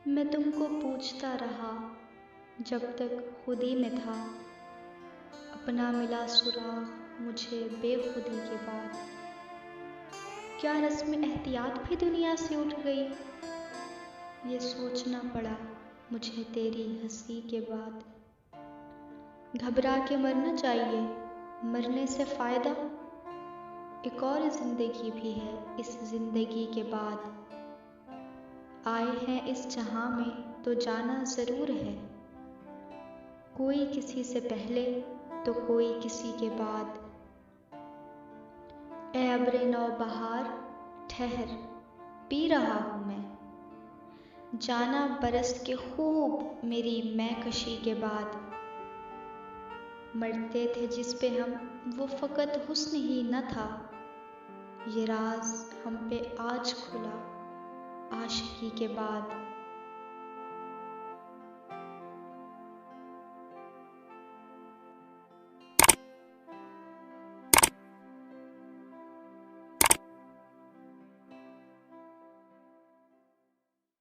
मैं तुमको पूछता रहा जब तक खुद ही में था, अपना मिला सुराग मुझे बेखुदी के बाद। क्या रस्म एहतियात भी दुनिया से उठ गई, ये सोचना पड़ा मुझे तेरी हंसी के बाद। घबरा के मरना चाहिए, मरने से फ़ायदा, एक और ज़िंदगी भी है इस ज़िंदगी के बाद। आए हैं इस जहां में तो जाना ज़रूर है, कोई किसी से पहले तो कोई किसी के बाद। ए अब्रे नौबहार ठहर, पी रहा हूँ मैं, जाना बरस के खूब मेरी मैं कशी के बाद। मरते थे जिस पे हम वो फ़कत हुस्न ही न था, ये राज हम पे आज खुला आशिकी के बाद।